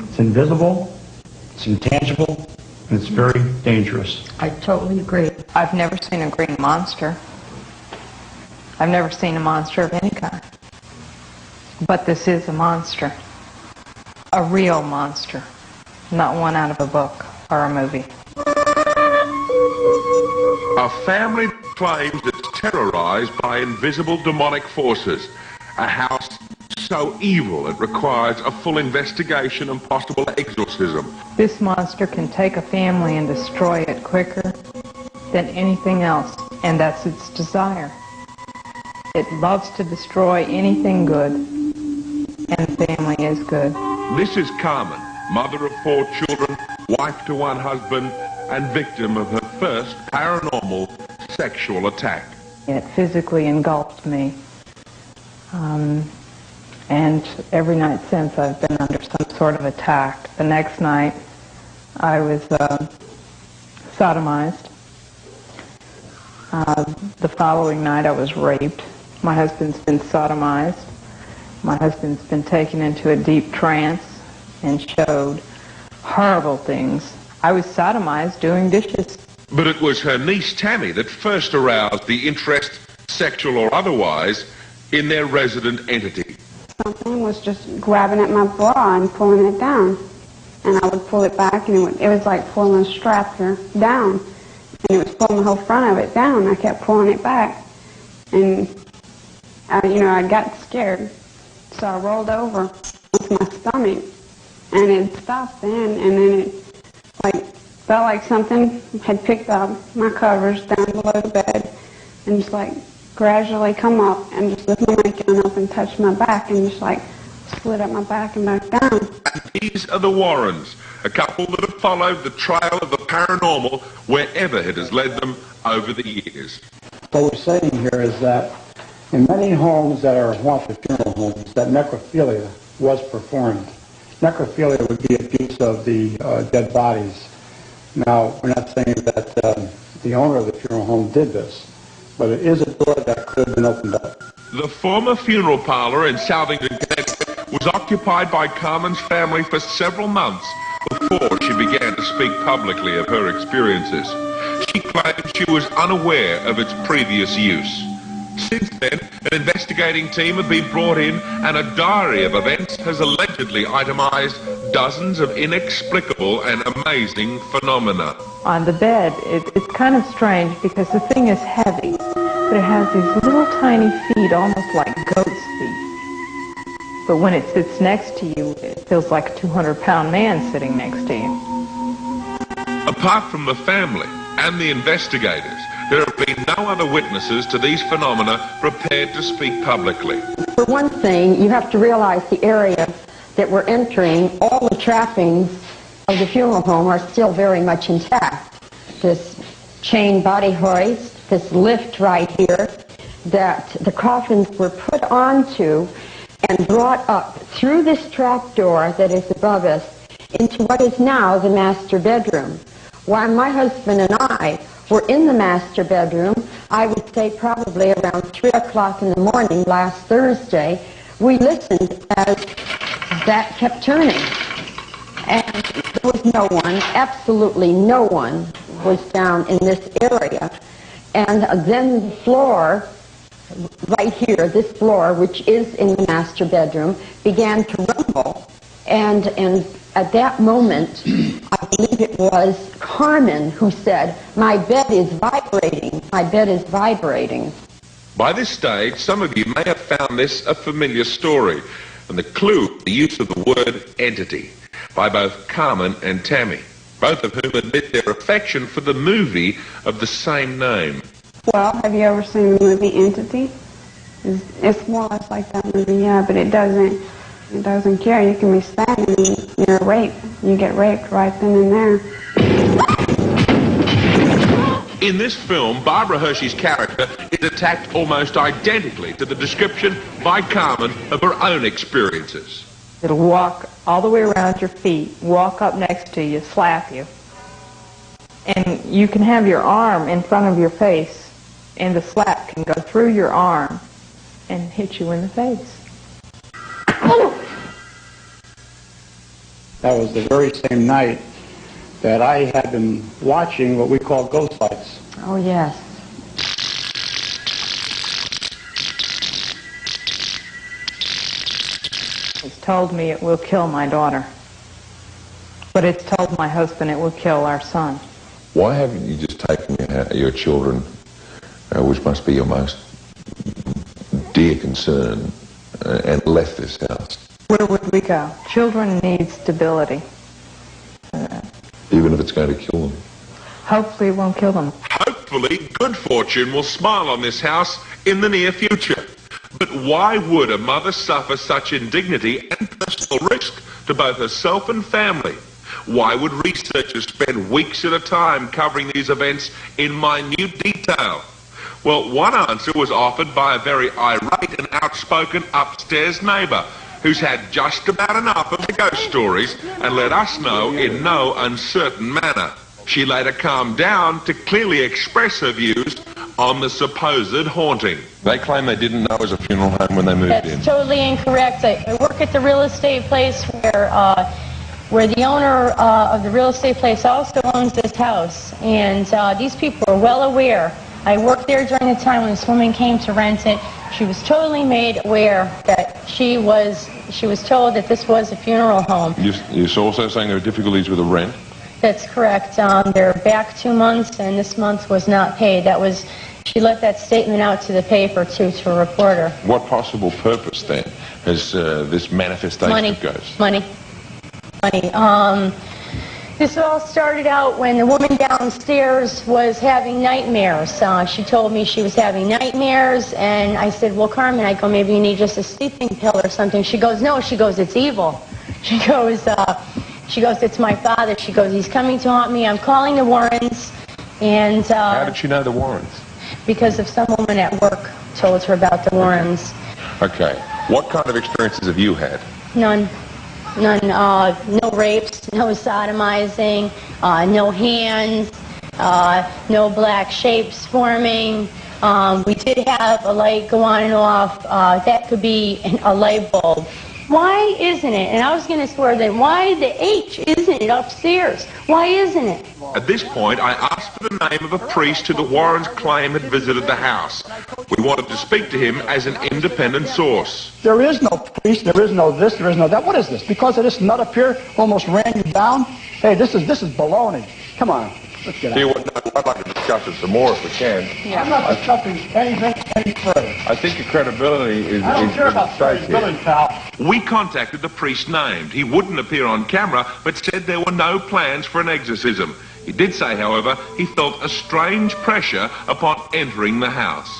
It's invisible, it's intangible, and it's very dangerous. I totally agree. I've never seen a green monster. I've never seen a monster of any kind. But this is a monster. A real monster. Not one out of a book or a movie. A family claims it's terrorized by invisible demonic forces. A house so evil it requires a full investigation and possible exorcism. This monster can take a family and destroy it quicker than anything else, and that's its desire. It loves to destroy anything good, and the family is good. This is Carmen, mother of 4 children, wife to 1 husband, and victim of her first paranormal sexual attack. It physically engulfed me. And every night since I've been under some sort of attack. The next night I was sodomized. The following night I was raped. My husband's been sodomized. My husband's been taken into a deep trance and showed horrible things. I was sodomized doing dishes. But it was her niece Tammy that first aroused the interest, sexual or otherwise, in their resident entity. Something was just grabbing at my bra and pulling it down. And I would pull it back, and it was like pulling a strap here down. And it was pulling the whole front of it down. I kept pulling it back. And, I got scared. So I rolled over onto my stomach. And it stopped then, and then it felt like something had picked up my covers down below the bed and just gradually come up and just lift my nightgown up and touch my back and just slid up my back and back down. And these are the Warrens, a couple that have followed the trail of the paranormal wherever it has led them over the years. What we're saying here is that in many homes that are haunted funeral homes, that necrophilia was performed. Necrophilia would be abuse of the dead bodies. Now, we're not saying that the owner of the funeral home did this, but it is a door that could have been opened up. The former funeral parlor in Southington, Connecticut was occupied by Carmen's family for several months before she began to speak publicly of her experiences. She claimed she was unaware of its previous use. Since then, an investigating team had been brought in, and a diary of events has allegedly itemized dozens of inexplicable and amazing phenomena. On the bed, it's kind of strange because the thing is heavy, but it has these little tiny feet, almost like goat's feet. But when it sits next to you, it feels like a 200-pound man sitting next to you. Apart from the family and the investigators, there have been no other witnesses to these phenomena prepared to speak publicly. For one thing, you have to realize the area that we're entering, all the trappings of the funeral home are still very much intact. This chain body hoist, this lift right here, that the coffins were put onto and brought up through this trap door that is above us into what is now the master bedroom. While my husband and I were in the master bedroom, I would say probably around 3 o'clock in the morning last Thursday, we listened as that kept turning. And there was no one, absolutely no one was down in this area. And then the floor, right here, this floor, which is in the master bedroom, began to rumble. And at that moment, I believe it was Carmen who said, "My bed is vibrating, my bed is vibrating." By this stage, some of you may have found this a familiar story, and the clue, the use of the word entity, by both Carmen and Tammy, both of whom admit their affection for the movie of the same name. Well, have you ever seen the movie Entity? It's more or less like that movie, yeah, but it doesn't care. You can be standing and you're raped. You get raped right then and there. In this film, Barbara Hershey's character is attacked almost identically to the description by Carmen of her own experiences. It'll walk all the way around your feet, walk up next to you, slap you. And you can have your arm in front of your face, and the slap can go through your arm and hit you in the face. That was the very same night that I had been watching what we call ghost lights. Oh, yes. It's told me it will kill my daughter. But it's told my husband it will kill our son. Why haven't you just taken your children, which must be your most dear concern, and left this house? Where would we go? Children need stability. Even if it's going to kill them? Hopefully it won't kill them. Hopefully, good fortune will smile on this house in the near future. But why would a mother suffer such indignity and personal risk to both herself and family? Why would researchers spend weeks at a time covering these events in minute detail? Well, one answer was offered by a very irate and outspoken upstairs neighbour who's had just about enough of the ghost stories and let us know in no uncertain manner. She later calmed down to clearly express her views on the supposed haunting. They claim they didn't know it was a funeral home when they moved in. That's totally incorrect. I work at the real estate place where the owner of the real estate place also owns this house, and these people are well aware. I worked there during the time when this woman came to rent it. She was totally made aware that she was told that this was a funeral home. You're also saying there are difficulties with the rent? That's correct. They're back 2 months, and this month was not paid. She let that statement out to the paper, too, to a reporter. What possible purpose, then, has this manifestation of ghosts? Money. This all started out when the woman downstairs was having nightmares. She told me she was having nightmares, and I said, well, Carmen, I go, maybe you need just a sleeping pill or something. She goes, no. She goes, it's evil. She goes, it's my father. She goes, he's coming to haunt me. I'm calling the Warrens. And how did she know the Warrens? Because of some woman at work told her about the Warrens. Okay. What kind of experiences have you had? None. No rapes, no sodomizing, no hands, no black shapes forming. We did have a light go on and off. That could be a light bulb. Why isn't it? And I was going to swear that why the H isn't it upstairs? Why isn't it? At this point, I asked for the name of a priest who the Warrens claim had visited the house. We wanted to speak to him as an independent source. There is no priest, there is no this, there is no that. What is this? Because of this nut up here almost ran you down? Hey, this is baloney. Come on, let's get out. I'd like to discuss it some more if we can. I'm not discussing anything any further. I think your credibility is I don't care about credibility, pal. We contacted the priest named. He wouldn't appear on camera, but said there were no plans for an exorcism. He did say, however, he felt a strange pressure upon entering the house.